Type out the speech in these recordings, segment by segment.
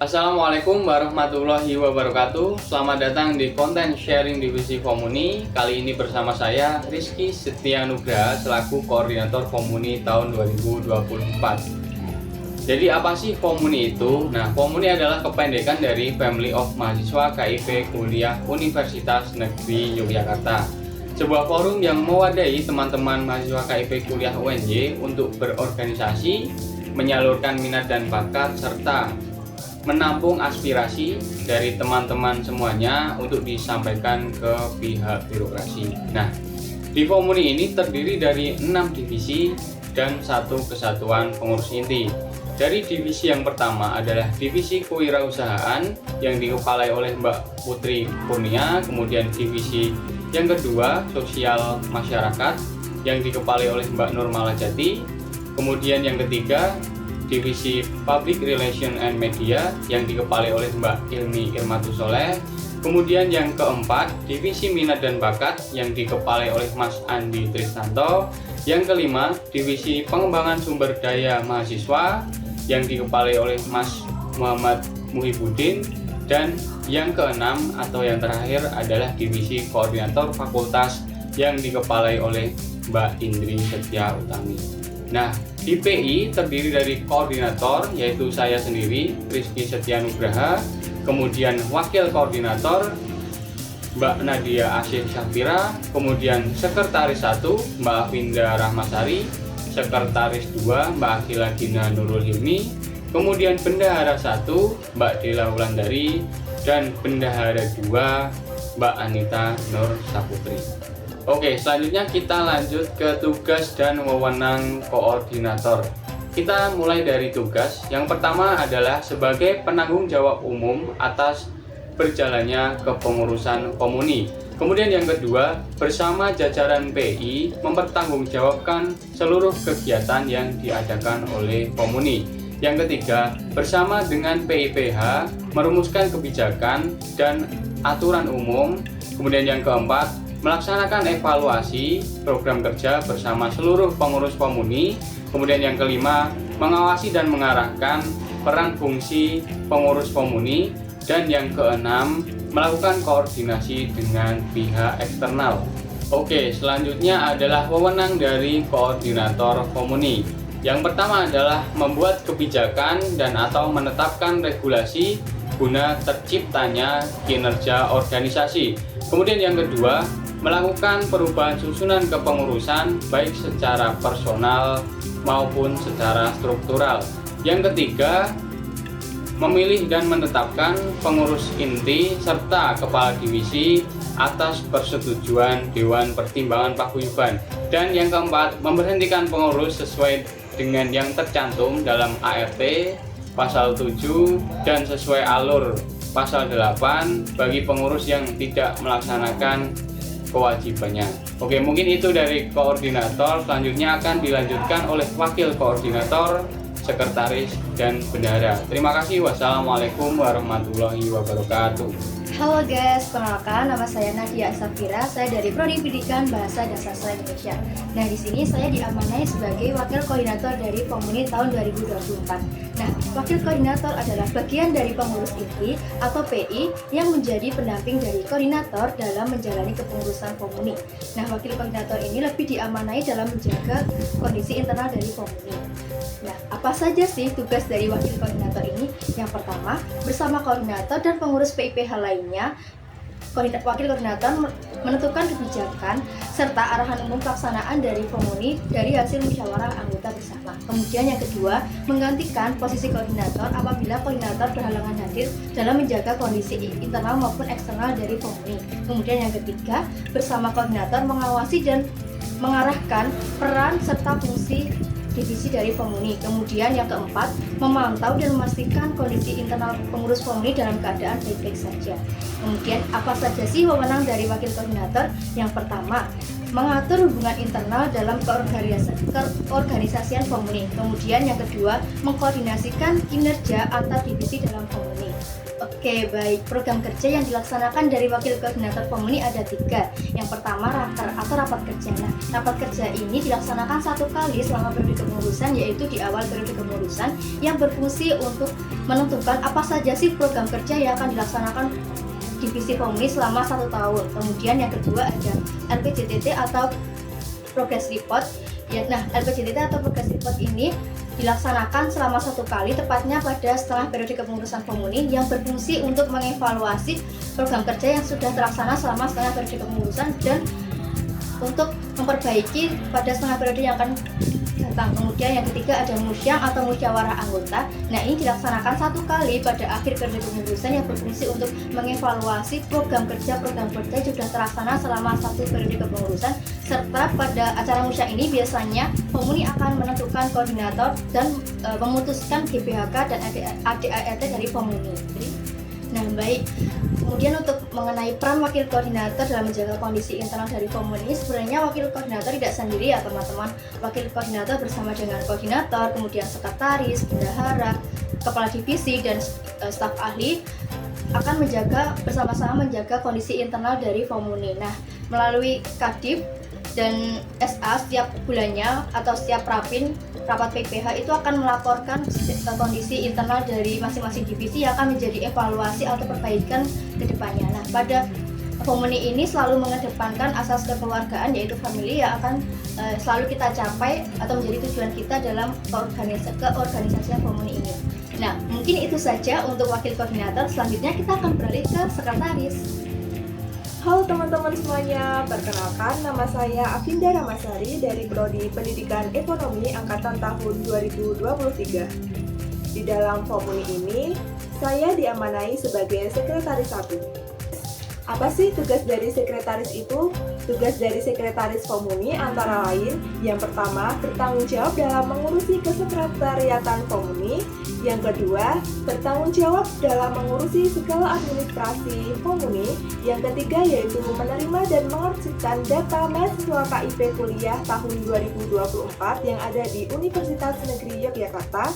Assalamualaikum warahmatullahi wabarakatuh. Selamat datang di konten sharing divisi Komuni. Kali ini bersama saya Rizky Setianugraha selaku koordinator Komuni tahun 2024. Jadi apa sih Komuni itu? Nah, Komuni adalah kependekan dari Family of Mahasiswa KIP Kuliah Universitas Negeri Yogyakarta. Sebuah forum yang mewadahi teman-teman mahasiswa KIP Kuliah UNY untuk berorganisasi, menyalurkan minat dan bakat, serta menampung aspirasi dari teman-teman semuanya untuk disampaikan ke pihak birokrasi. Nah, di Komuni ini terdiri dari 6 divisi dan 1 kesatuan pengurus inti. Dari divisi yang pertama adalah divisi kewirausahaan yang dikepalai oleh Mbak Putri Kurnia, kemudian divisi yang kedua sosial masyarakat yang dikepalai oleh Mbak Nurmala Jati, kemudian yang ketiga divisi Public Relation and Media yang dikepalai oleh Mbak Ilmi Irmatu Soleh. Kemudian yang keempat, divisi Minat dan Bakat yang dikepalai oleh Mas Andi Tristanto. Yang kelima, divisi Pengembangan Sumber Daya Mahasiswa yang dikepalai oleh Mas Muhammad Muhibudin. Dan yang keenam atau yang terakhir adalah divisi Koordinator Fakultas yang dikepalai oleh Mbak Indri Setia Utami. Nah, di PI terdiri dari koordinator, yaitu saya sendiri, Rizky Setianugraha, kemudian wakil koordinator, Mbak Nadia Asyik Syafira, kemudian sekretaris 1, Mbak Afinda Rahmasari, sekretaris 2, Mbak Akila Gina Nurul Hilmi, kemudian bendahara 1, Mbak Dela Wulandari, dan bendahara 2, Mbak Anita Nur Saputri. Oke, selanjutnya kita lanjut ke tugas dan wewenang koordinator. Kita mulai dari tugas. Yang pertama adalah sebagai penanggung jawab umum atas berjalannya kepengurusan Komuni. Kemudian yang kedua, bersama jajaran PI mempertanggungjawabkan seluruh kegiatan yang diadakan oleh Komuni. Yang ketiga, bersama dengan PIPH merumuskan kebijakan dan aturan umum. Kemudian yang keempat, melaksanakan evaluasi program kerja bersama seluruh pengurus Komuni. Kemudian yang kelima, mengawasi dan mengarahkan peran fungsi pengurus Komuni. Dan yang keenam, melakukan koordinasi dengan pihak eksternal. Oke, selanjutnya adalah wewenang dari koordinator Komuni. Yang pertama adalah membuat kebijakan dan atau menetapkan regulasi guna terciptanya kinerja organisasi. Kemudian yang kedua, melakukan perubahan susunan kepengurusan baik secara personal maupun secara struktural. Yang ketiga, memilih dan menetapkan pengurus inti serta kepala divisi atas persetujuan Dewan Pertimbangan Paguyuban. Dan yang keempat, memberhentikan pengurus sesuai dengan yang tercantum dalam ART pasal 7 dan sesuai alur pasal 8 bagi pengurus yang tidak melaksanakan kewajibannya. Oke, mungkin itu dari koordinator. Selanjutnya akan dilanjutkan oleh wakil koordinator, sekretaris, dan bendahara. Terima kasih. Wassalamualaikum warahmatullahi wabarakatuh. Halo guys, perkenalkan nama saya Nadia Safira. Saya dari Prodi Pendidikan Bahasa dan Sastra Indonesia. Nah, di sini saya diamanai sebagai wakil koordinator dari Komuni tahun 2024. Nah, wakil koordinator adalah bagian dari pengurus inti atau PI yang menjadi pendamping dari koordinator dalam menjalani kepengurusan Komuni. Nah, wakil koordinator ini lebih diamanai dalam menjaga kondisi internal dari Komuni. Nah, apa saja sih tugas dari wakil koordinator ini? Yang pertama, bersama koordinator dan pengurus PIPH lainnya, wakil koordinator menentukan kebijakan serta arahan umum pelaksanaan dari Komuni dari hasil musyawarah anggota bersama. Kemudian yang kedua, menggantikan posisi koordinator apabila koordinator berhalangan hadir dalam menjaga kondisi internal maupun eksternal dari Komuni. Kemudian yang ketiga, bersama koordinator mengawasi dan mengarahkan peran serta fungsi divisi dari Komuni. Kemudian yang keempat, memantau dan memastikan kondisi internal pengurus Komuni dalam keadaan baik-baik saja. Kemudian apa saja sih wewenang dari wakil koordinator? Yang pertama, mengatur hubungan internal dalam keorganisasian Komuni. Kemudian yang kedua, mengkoordinasikan kinerja antar divisi dalam Komuni. Oke, baik. Program kerja yang dilaksanakan dari Wakil Koordinator Komuni ada 3. Yang pertama, raker atau rapat kerja. Nah, rapat kerja ini dilaksanakan 1 kali selama periode kepengurusan, yaitu di awal periode kepengurusan, yang berfungsi untuk menentukan apa saja sih program kerja yang akan dilaksanakan divisi Komuni selama 1 tahun. Kemudian yang kedua ada LPJTT atau Progress Report. Ya, nah, LPJTT atau Progress Report ini dilaksanakan selama 1 kali, tepatnya pada setelah periode kepengurusan Komuni, yang berfungsi untuk mengevaluasi program kerja yang sudah terlaksana selama setengah periode kepengurusan dan untuk memperbaiki pada setengah periode yang akan datang. Kemudian yang ketiga ada musyang atau musyawarah anggota. Nah, ini dilaksanakan 1 kali pada akhir periode kepengurusan yang berfungsi untuk mengevaluasi program kerja yang sudah terlaksana selama 1 periode kepengurusan, serta pada acara musyang ini biasanya Komuni akan menentukan koordinator dan memutuskan GBHK dan ADART dari Komuni. Nah, baik. Kemudian untuk mengenai peran wakil koordinator dalam menjaga kondisi internal dari Komuni, sebenarnya wakil koordinator tidak sendiri ya teman-teman. Wakil koordinator bersama dengan koordinator, kemudian sekretaris, bendahara, kepala divisi, dan staf ahli akan bersama-sama menjaga kondisi internal dari Komuni. Nah, melalui Kadif dan SA setiap bulannya atau setiap rapat PPH itu akan melaporkan kondisi internal dari masing-masing divisi yang akan menjadi evaluasi atau perbaikan ke depannya. Nah, pada Komuni ini selalu mengedepankan asas kekeluargaan, yaitu famili, yang akan selalu kita capai atau menjadi tujuan kita dalam keorganisasian Komuni ini. Nah, mungkin itu saja untuk wakil koordinator. Selanjutnya kita akan beralih ke sekretaris. Halo teman-teman semuanya, perkenalkan nama saya Afinda Ramasari dari Prodi Pendidikan Ekonomi Angkatan tahun 2023. Di dalam Komuni ini, saya diamanai sebagai Sekretaris 1. Apa sih tugas dari sekretaris itu? Tugas dari sekretaris Komuni antara lain, yang pertama, bertanggung jawab dalam mengurusi kesekretariatan Komuni. Yang kedua, bertanggung jawab dalam mengurusi segala administrasi Komuni. Yang ketiga yaitu menerima dan mengarsipkan data mahasiswa KIP kuliah tahun 2024 yang ada di Universitas Negeri Yogyakarta.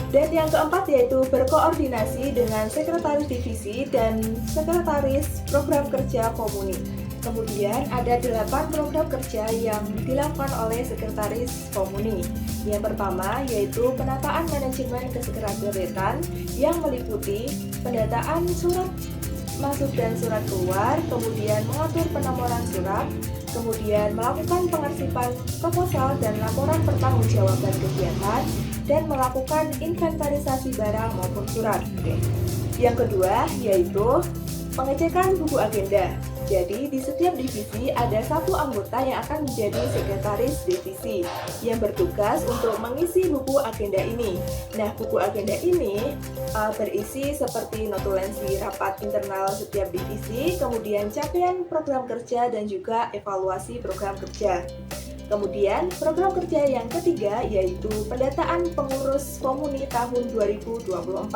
Dan yang keempat yaitu berkoordinasi dengan sekretaris divisi dan sekretaris program kerja Komuni. Kemudian ada 8 program kerja yang dilakukan oleh sekretaris Komuni. Yang pertama yaitu penataan manajemen kesekretariatan yang meliputi pendataan surat masuk dan surat keluar, kemudian mengatur penomoran surat, kemudian melakukan pengarsipan proposal dan laporan pertanggungjawaban kegiatan, dan melakukan inventarisasi barang maupun surat. Yang kedua yaitu pengecekan buku agenda. Jadi di setiap divisi ada 1 anggota yang akan menjadi sekretaris divisi yang bertugas untuk mengisi buku agenda ini. Nah, buku agenda ini berisi seperti notulensi rapat internal setiap divisi, kemudian capaian program kerja dan juga evaluasi program kerja. Kemudian program kerja yang ketiga yaitu pendataan pengurus Komuni tahun 2024.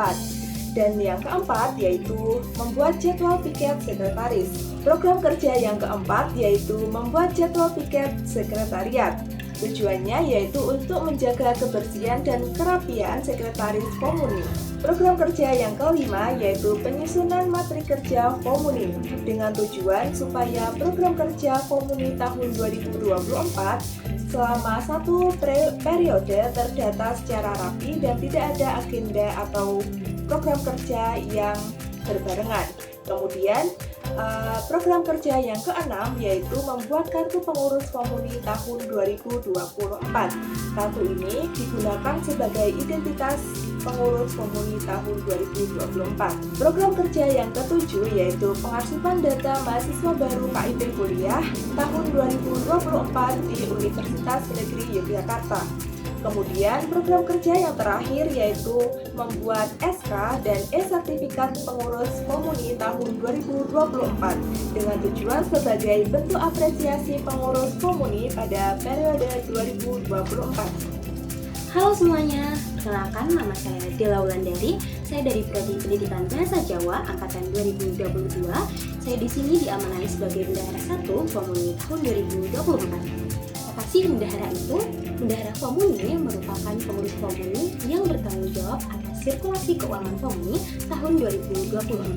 Dan yang keempat yaitu membuat jadwal piket sekretaris. Program kerja yang keempat yaitu membuat jadwal piket sekretariat. Tujuannya yaitu untuk menjaga kebersihan dan kerapian sekretaris Komuni. Program kerja yang kelima yaitu penyusunan materi kerja Komuni dengan tujuan supaya program kerja Komuni tahun 2024 selama 1 periode terdata secara rapi dan tidak ada agenda atau program kerja yang berbarengan. Kemudian program kerja yang keenam yaitu membuat kartu pengurus Komuni tahun 2024. Kartu ini digunakan sebagai identitas pengurus Komuni tahun 2024. Program kerja yang ketujuh yaitu pengarsipan data mahasiswa baru KIP kuliah tahun 2024 di Universitas Negeri Yogyakarta. Kemudian program kerja yang terakhir yaitu membuat SK dan e-sertifikat pengurus Komuni tahun 2024 dengan tujuan sebagai bentuk apresiasi pengurus Komuni pada periode 2024. Halo semuanya, perkenalkan nama saya Dela Wulandari. Saya dari Prodi Pendidikan Bahasa Jawa angkatan 2022. Saya di sini diamanai sebagai bendahara 1 Komuni tahun 2024. si bendahara itu? Bendahara Komuni merupakan pengurus Komuni yang bertanggung jawab atas sirkulasi keuangan Komuni tahun 2024.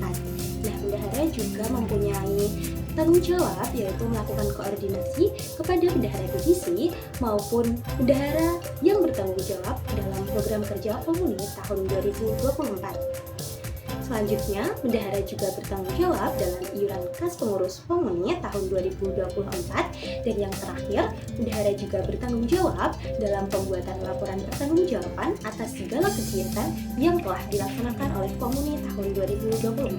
Nah, bendahara juga mempunyai tanggung jawab yaitu melakukan koordinasi kepada bendahara divisi maupun bendahara yang bertanggung jawab dalam program kerja Komuni tahun 2024. Selanjutnya, bendahara juga bertanggung jawab dalam iuran kas pengurus Komuni tahun 2024. Dan yang terakhir, bendahara juga bertanggung jawab dalam pembuatan laporan pertanggungjawaban atas segala kegiatan yang telah dilaksanakan oleh Komuni tahun 2024.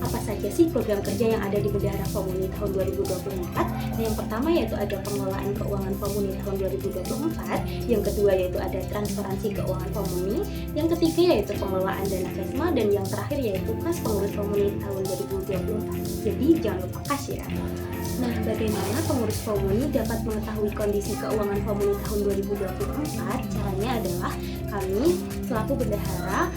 Apa saja sih program kerja yang ada di bendahara Komuni tahun 2024? Nah, yang pertama yaitu ada pengelolaan keuangan Komuni tahun 2024, yang kedua yaitu ada transparansi keuangan Komuni, yang ketiga yaitu pengelolaan dana KESMA, dan yang terakhir yaitu kas pengurus Komuni tahun 2024. Jadi jangan lupa kas ya. Nah, bagaimana pengurus Komuni dapat mengetahui kondisi keuangan Komuni tahun 2024? Caranya adalah kami selaku bendahara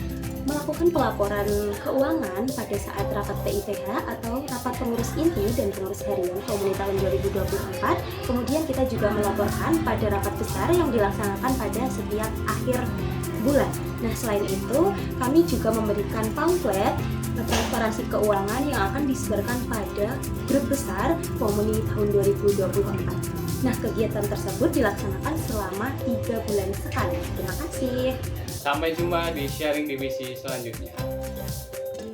melakukan pelaporan keuangan pada saat rapat PIPH atau rapat pengurus inti dan pengurus harian Komuni tahun 2024. Kemudian kita juga melaporkan pada rapat besar yang dilaksanakan pada setiap akhir bulan. Nah, selain itu kami juga memberikan pamflet transparansi keuangan yang akan disebarkan pada grup besar Komuni tahun 2024. Nah, kegiatan tersebut dilaksanakan selama 3 bulan sekali. Terima kasih. Sampai jumpa di sharing divisi selanjutnya.